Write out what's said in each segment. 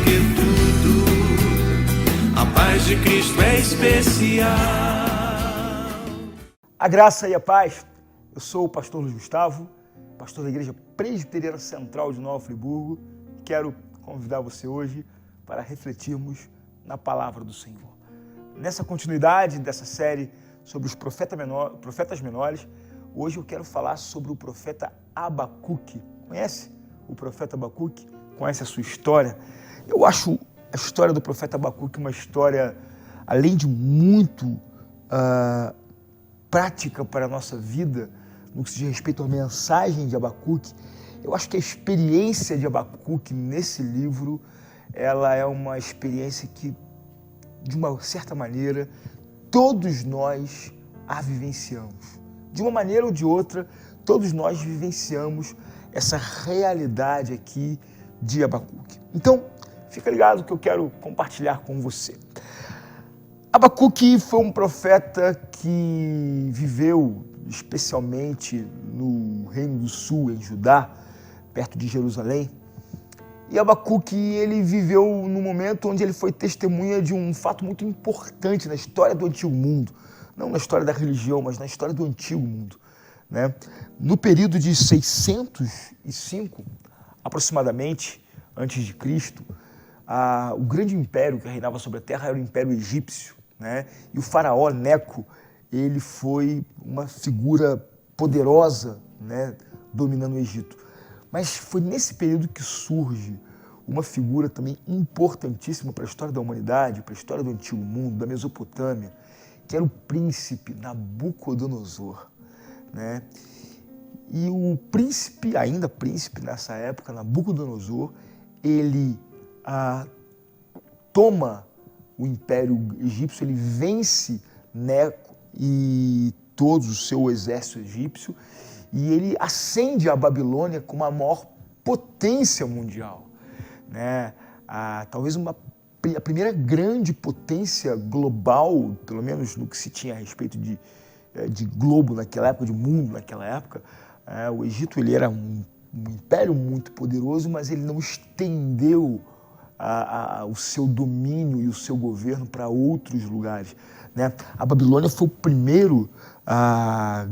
que tudo, a paz de Cristo é especial. A graça e a paz. Eu sou o pastor Luiz Gustavo, pastor da Igreja Presbiteriana Central de Nova Friburgo. Quero convidar você hoje para refletirmos na palavra do Senhor. Nessa continuidade dessa série sobre os profetas menores, hoje eu quero falar sobre o profeta Abacuque. Conhece o profeta Abacuque? Conhece a sua história? Eu acho a história do profeta Abacuque uma história, além de muito prática para a nossa vida, no que se diz respeito à mensagem de Abacuque. Eu acho que a experiência de Abacuque nesse livro, ela é uma experiência que, de uma certa maneira, todos nós a vivenciamos. De uma maneira ou de outra, todos nós vivenciamos essa realidade aqui de Abacuque. Então, fica ligado que eu quero compartilhar com você. Abacuque foi um profeta que viveu especialmente no Reino do Sul, em Judá, perto de Jerusalém. E Abacuque, ele viveu num momento onde ele foi testemunha de um fato muito importante na história do Antigo Mundo. Não na história da religião, mas na história do Antigo Mundo, né? No período de 605, aproximadamente, antes de Cristo, o grande império que reinava sobre a terra era o Império Egípcio, né? E o faraó Neco, ele foi uma figura poderosa, né, dominando o Egito. Mas foi nesse período que surge uma figura também importantíssima para a história da humanidade, para a história do Antigo Mundo, da Mesopotâmia, que era o príncipe Nabucodonosor, né? E o príncipe, ainda príncipe nessa época, Nabucodonosor, ele toma o Império Egípcio, ele vence Neco e todo o seu exército egípcio, e ele ascende a Babilônia como a maior potência mundial, né? Talvez a primeira grande potência global, pelo menos no que se tinha a respeito de globo naquela época, de mundo naquela época. O Egito, ele era um império muito poderoso, mas ele não estendeu o seu domínio e o seu governo para outros lugares, né? A Babilônia foi o primeiro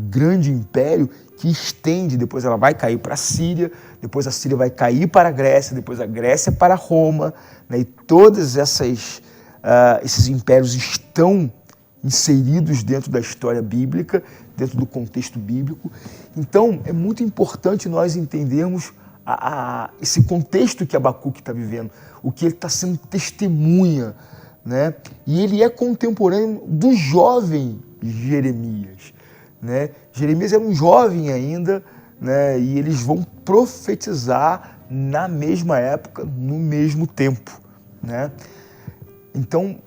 grande império que estende, depois ela vai cair para a Síria, depois a Síria vai cair para a Grécia, depois a Grécia para Roma, né? E todos esses impérios estão inseridos dentro da história bíblica, dentro do contexto bíblico. Então, é muito importante nós entendermos esse contexto que Abacuque está vivendo, o que ele está sendo testemunha, né? E ele é contemporâneo do jovem Jeremias, né? Jeremias era um jovem ainda, né? E eles vão profetizar na mesma época, no mesmo tempo, né? Então,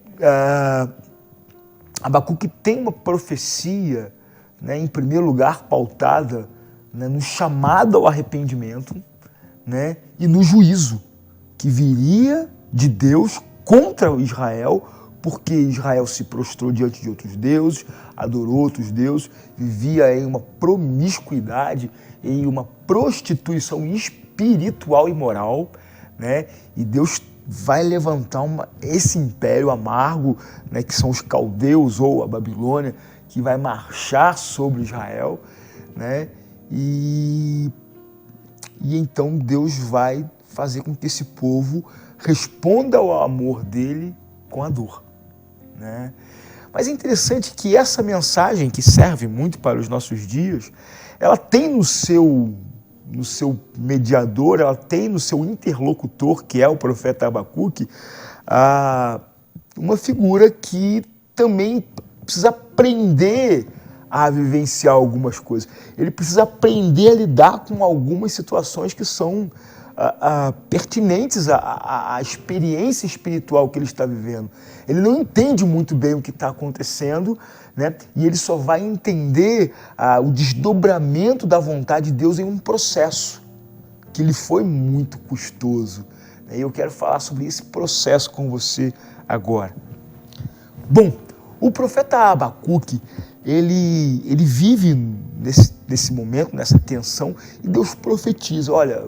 Abacuque tem uma profecia, né, em primeiro lugar pautada, né, no chamado ao arrependimento, né, e no juízo que viria de Deus contra Israel, porque Israel se prostrou diante de outros deuses, adorou outros deuses, vivia em uma promiscuidade, em uma prostituição espiritual e moral, né, e Deus vai levantar esse império amargo, né, que são os caldeus ou a Babilônia, que vai marchar sobre Israel, né, e então Deus vai fazer com que esse povo responda ao amor dele com a dor, né? Mas é interessante que essa mensagem, que serve muito para os nossos dias, ela tem no seu mediador, ela tem no seu interlocutor, que é o profeta Abacuque, uma figura que também precisa aprender a vivenciar algumas coisas. Ele precisa aprender a lidar com algumas situações que são pertinentes à experiência espiritual que ele está vivendo. Ele não entende muito bem o que está acontecendo, né? E ele só vai entender o desdobramento da vontade de Deus em um processo que lhe foi muito custoso. E eu quero falar sobre esse processo com você agora. Bom, o profeta Abacuque, ele vive nesse momento, nessa tensão, e Deus profetiza: olha,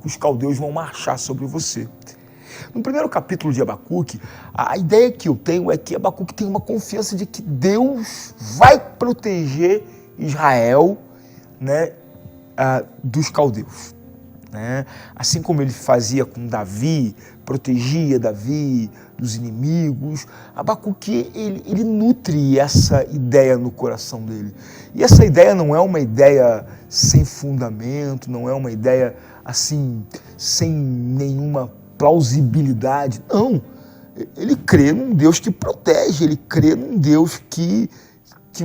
os caldeus vão marchar sobre você. No primeiro capítulo de Abacuque, a ideia que eu tenho é que Abacuque tem uma confiança de que Deus vai proteger Israel, né, dos caldeus. Né? Assim como ele fazia com Davi, protegia Davi dos inimigos, Abacuque ele nutre essa ideia no coração dele. E essa ideia não é uma ideia sem fundamento, não é uma ideia assim, sem nenhuma plausibilidade. Não, ele crê num Deus que protege, ele crê num Deus que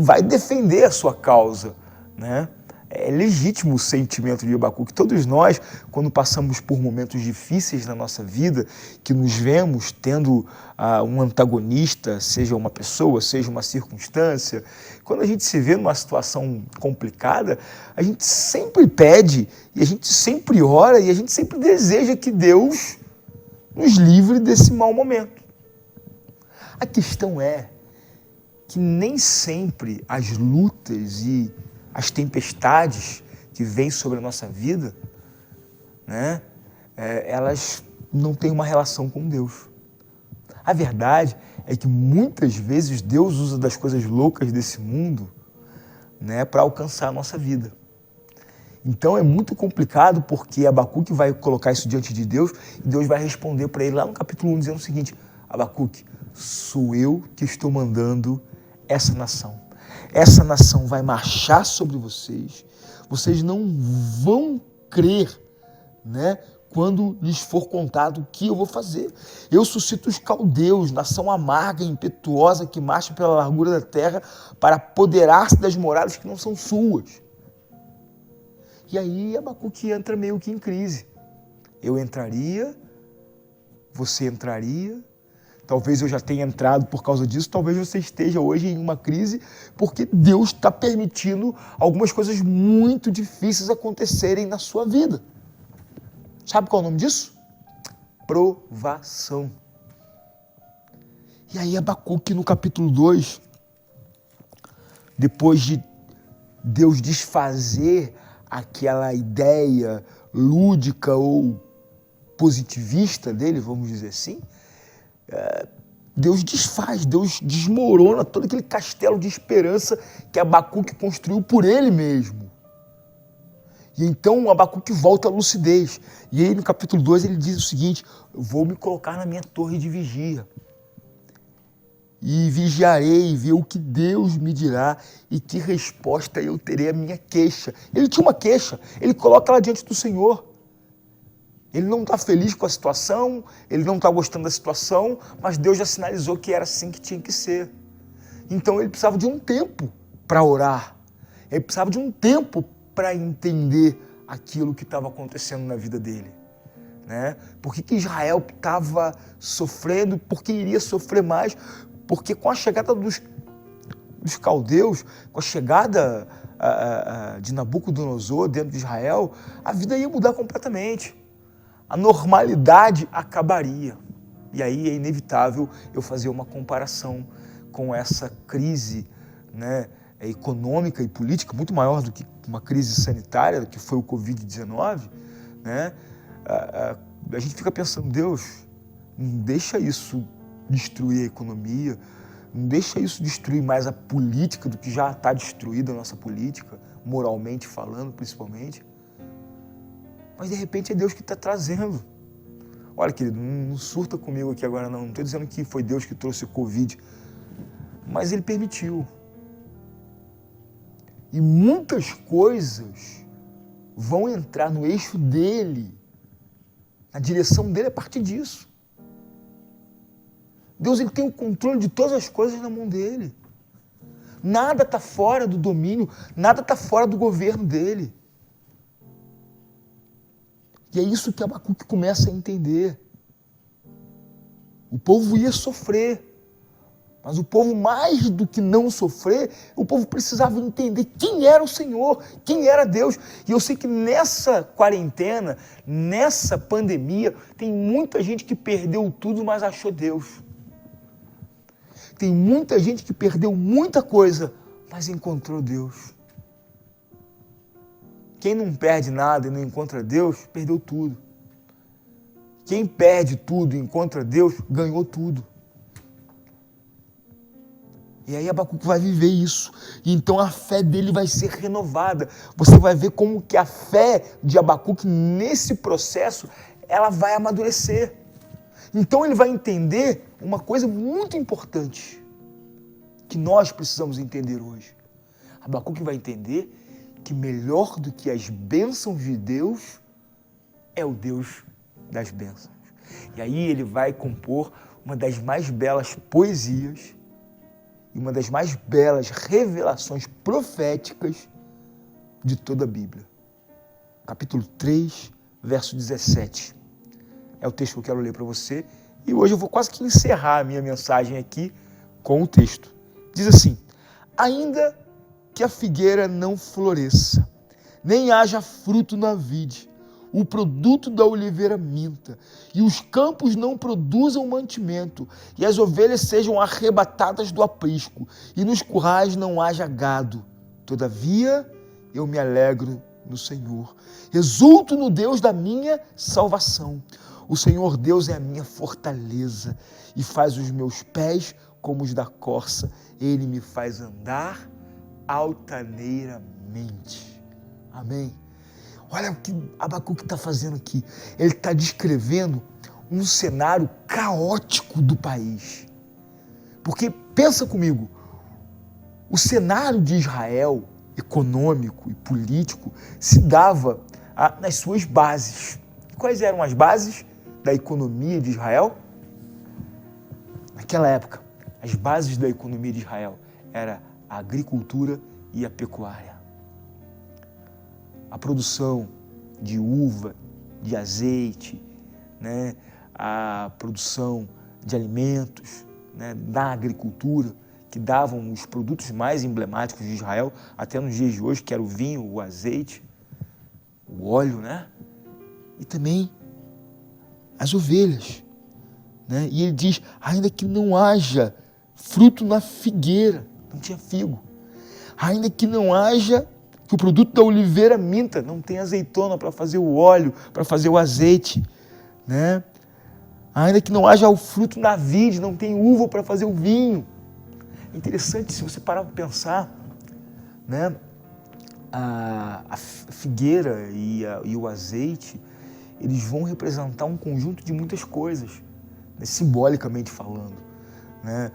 vai defender a sua causa, né? É legítimo o sentimento de Abacuque. Todos nós, quando passamos por momentos difíceis na nossa vida, que nos vemos tendo um antagonista, seja uma pessoa, seja uma circunstância, quando a gente se vê numa situação complicada, a gente sempre pede, e a gente sempre ora, e a gente sempre deseja que Deus nos livre desse mau momento. A questão é que nem sempre as lutas e as tempestades que vêm sobre a nossa vida, né, elas não têm uma relação com Deus. A verdade é que muitas vezes Deus usa das coisas loucas desse mundo, né, para alcançar a nossa vida. Então é muito complicado porque Abacuque vai colocar isso diante de Deus e Deus vai responder para ele lá no capítulo 1 dizendo o seguinte: Abacuque, sou eu que estou mandando essa nação. Essa nação vai marchar sobre vocês, vocês não vão crer, né, quando lhes for contado o que eu vou fazer. Eu suscito os caldeus, nação amarga e impetuosa que marcha pela largura da terra para apoderar-se das moradas que não são suas. E aí Abacuque entra meio que em crise. Eu entraria, você entraria, talvez eu já tenha entrado por causa disso, talvez você esteja hoje em uma crise porque Deus está permitindo algumas coisas muito difíceis acontecerem na sua vida. Sabe qual é o nome disso? Provação. E aí Abacuque no capítulo 2, depois de Deus desfazer aquela ideia lúdica ou positivista dele, vamos dizer assim, Deus desfaz, Deus desmorona todo aquele castelo de esperança que Abacuque construiu por ele mesmo. E então Abacuque volta à lucidez. E aí no capítulo 2 ele diz o seguinte: eu vou me colocar na minha torre de vigia. E vigiarei e ver o que Deus me dirá e que resposta eu terei à minha queixa. Ele tinha uma queixa, ele coloca ela diante do Senhor. Ele não está feliz com a situação, ele não está gostando da situação, mas Deus já sinalizou que era assim que tinha que ser. Então ele precisava de um tempo para orar, ele precisava de um tempo para entender aquilo que estava acontecendo na vida dele. Né? Por que Israel estava sofrendo, por que iria sofrer mais? Porque com a chegada dos caldeus, com a chegada de Nabucodonosor dentro de Israel, a vida ia mudar completamente. A normalidade acabaria. E aí é inevitável eu fazer uma comparação com essa crise, né, econômica e política, muito maior do que uma crise sanitária, que foi o Covid-19. Né? A gente fica pensando, Deus, não deixa isso destruir a economia, não deixa isso destruir mais a política do que já está destruída a nossa política, moralmente falando, principalmente. Mas de repente é Deus que está trazendo. Olha, querido, não surta comigo aqui agora não estou dizendo que foi Deus que trouxe o Covid, mas Ele permitiu. E muitas coisas vão entrar no eixo dele, na direção dele a partir disso. Deus ele tem o controle de todas as coisas na mão dele. Nada está fora do domínio, nada está fora do governo dele. E é isso que Abacuque começa a entender. O povo ia sofrer, mas o povo, mais do que não sofrer, o povo precisava entender quem era o Senhor, quem era Deus. E eu sei que nessa quarentena, nessa pandemia, tem muita gente que perdeu tudo, mas achou Deus. Tem muita gente que perdeu muita coisa, mas encontrou Deus. Quem não perde nada e não encontra Deus, perdeu tudo. Quem perde tudo e encontra Deus, ganhou tudo. E aí Abacuque vai viver isso. E então a fé dele vai ser renovada. Você vai ver como que a fé de Abacuque nesse processo, ela vai amadurecer. Então ele vai entender uma coisa muito importante que nós precisamos entender hoje. Abacuque vai entender que melhor do que as bênçãos de Deus é o Deus das bênçãos. E aí ele vai compor uma das mais belas poesias e uma das mais belas revelações proféticas de toda a Bíblia. Capítulo 3, verso 17. É o texto que eu quero ler para você. E hoje eu vou quase que encerrar a minha mensagem aqui com o texto. Diz assim: ainda que a figueira não floresça, nem haja fruto na vide, o produto da oliveira minta, e os campos não produzam mantimento, e as ovelhas sejam arrebatadas do aprisco, e nos currais não haja gado. Todavia, eu me alegro no Senhor, exulto no Deus da minha salvação. O Senhor Deus é a minha fortaleza, e faz os meus pés como os da corça. Ele me faz andar altaneiramente. Amém? Olha o que Abacuque está fazendo aqui. Ele está descrevendo um cenário caótico do país. Porque, pensa comigo, o cenário de Israel, econômico e político, se dava nas suas bases. Quais eram as bases da economia de Israel? Naquela época, as bases da economia de Israel eram a agricultura e a pecuária. A produção de uva, de azeite, né? A produção de alimentos, né? Da agricultura, que davam os produtos mais emblemáticos de Israel, até nos dias de hoje, que era o vinho, o azeite, o óleo, né? E também as ovelhas, né? E ele diz, ainda que não haja fruto na figueira, não tinha figo, ainda que não haja, que o produto da oliveira minta, não tem azeitona para fazer o óleo, para fazer o azeite, né? Ainda que não haja o fruto na vide, não tem uva para fazer o vinho. É interessante se você parar para pensar, né? A figueira e o azeite, eles vão representar um conjunto de muitas coisas, né? Simbolicamente falando, né?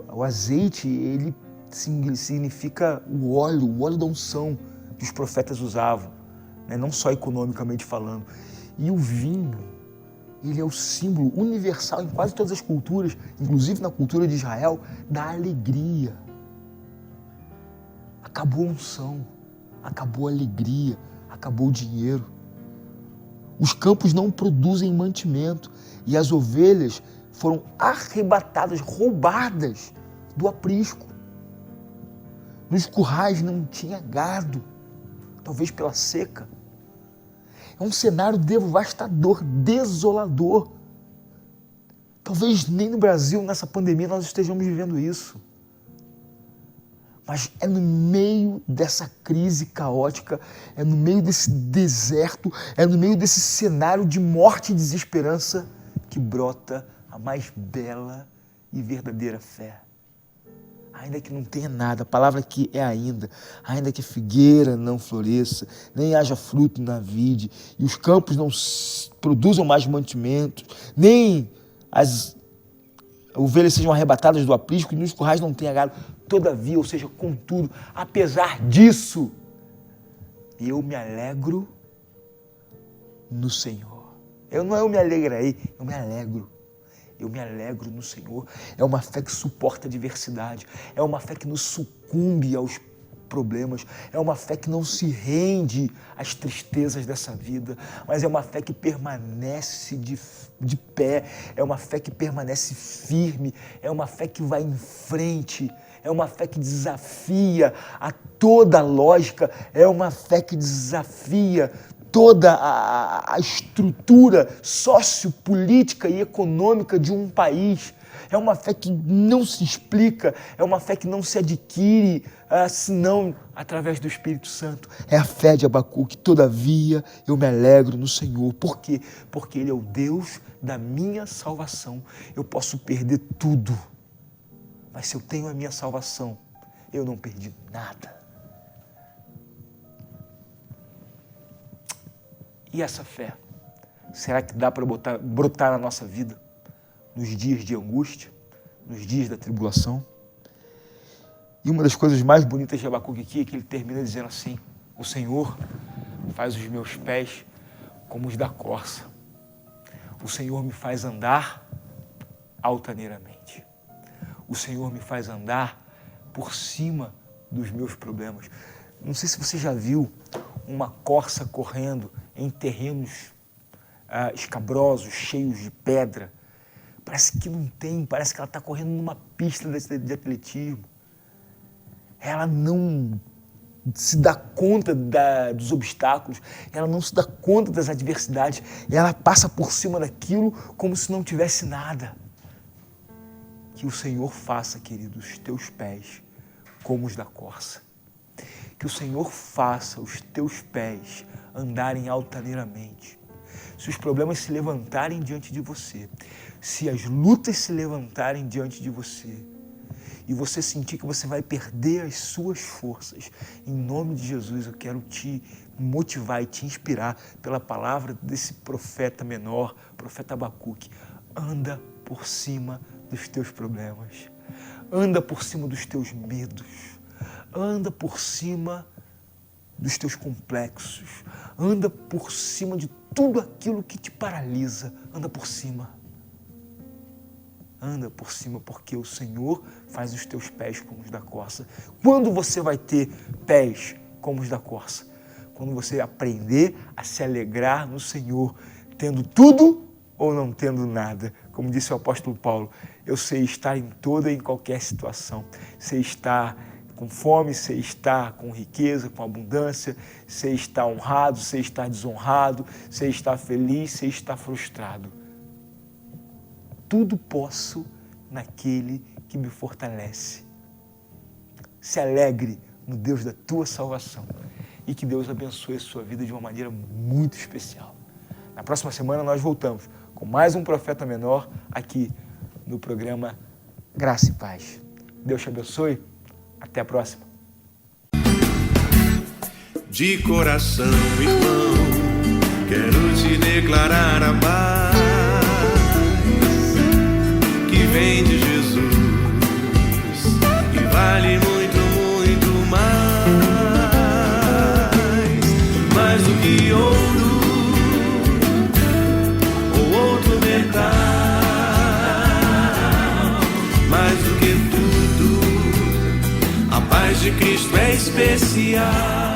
O azeite, ele significa o óleo da unção que os profetas usavam, né? Não só economicamente falando. E o vinho, ele é o símbolo universal em quase todas as culturas, inclusive na cultura de Israel, da alegria. Acabou a unção, acabou a alegria, acabou o dinheiro. Os campos não produzem mantimento e as ovelhas foram arrebatadas, roubadas do aprisco. Nos currais não tinha gado, talvez pela seca. É um cenário devastador, desolador. Talvez nem no Brasil, nessa pandemia, nós estejamos vivendo isso. Mas é no meio dessa crise caótica, é no meio desse deserto, é no meio desse cenário de morte e desesperança que brota a mais bela e verdadeira fé. Ainda que não tenha nada, a palavra aqui é ainda que a figueira não floresça, nem haja fruto na vide, e os campos não produzam mais mantimentos, nem as ovelhas sejam arrebatadas do aprisco, e nos currais não tenha gado. Todavia, ou seja, contudo, apesar disso, eu me alegro no Senhor. Eu me alegrarei, eu me alegro. Eu me alegro no Senhor. É uma fé que suporta a adversidade. É uma fé que não sucumbe aos problemas. É uma fé que não se rende às tristezas dessa vida. Mas é uma fé que permanece de pé. É uma fé que permanece firme. É uma fé que vai em frente. É uma fé que desafia a toda lógica. É uma fé que desafia toda a estrutura sociopolítica e econômica de um país. É uma fé que não se explica, é uma fé que não se adquire senão através do Espírito Santo. É a fé de Abacuque. Todavia eu me alegro no Senhor. Por quê? Porque Ele é o Deus da minha salvação. Eu posso perder tudo, mas se eu tenho a minha salvação, eu não perdi nada. E essa fé, será que dá para brotar na nossa vida? Nos dias de angústia, nos dias da tribulação? E uma das coisas mais bonitas de Abacuque aqui é que ele termina dizendo assim: o Senhor faz os meus pés como os da corça. O Senhor me faz andar altaneiramente. O Senhor me faz andar por cima dos meus problemas. Não sei se você já viu uma corça correndo em terrenos escabrosos, cheios de pedra. Parece que não tem, parece que ela está correndo numa pista de atletismo. Ela não se dá conta dos obstáculos, ela não se dá conta das adversidades, ela passa por cima daquilo como se não tivesse nada. Que o Senhor faça, querido, os teus pés como os da corça. Que o Senhor faça os teus pés andarem altaneiramente. Se os problemas se levantarem diante de você, se as lutas se levantarem diante de você, e você sentir que você vai perder as suas forças, em nome de Jesus eu quero te motivar e te inspirar pela palavra desse profeta menor, profeta Abacuque. Anda por cima dos teus problemas, anda por cima dos teus medos, anda por cima dos teus complexos, anda por cima de tudo aquilo que te paralisa, anda por cima. Anda por cima, porque o Senhor faz os teus pés como os da corça. Quando você vai ter pés como os da corça? Quando você aprender a se alegrar no Senhor, tendo tudo ou não tendo nada. Como disse o apóstolo Paulo, eu sei estar em toda e em qualquer situação. Sei estar com fome, sei estar com riqueza, com abundância, sei estar honrado, sei estar desonrado, sei estar feliz, sei estar frustrado. Tudo posso naquele que me fortalece. Se alegre no Deus da tua salvação e que Deus abençoe a sua vida de uma maneira muito especial. Na próxima semana nós voltamos com mais um Profeta Menor aqui no programa Graça e Paz. Deus te abençoe. Até a próxima. De coração, irmão, quero te declarar a paz que vem de Jesus e vale muito, muito mais do que ouro ou outro metal, mais do que tudo, a paz de Cristo é especial.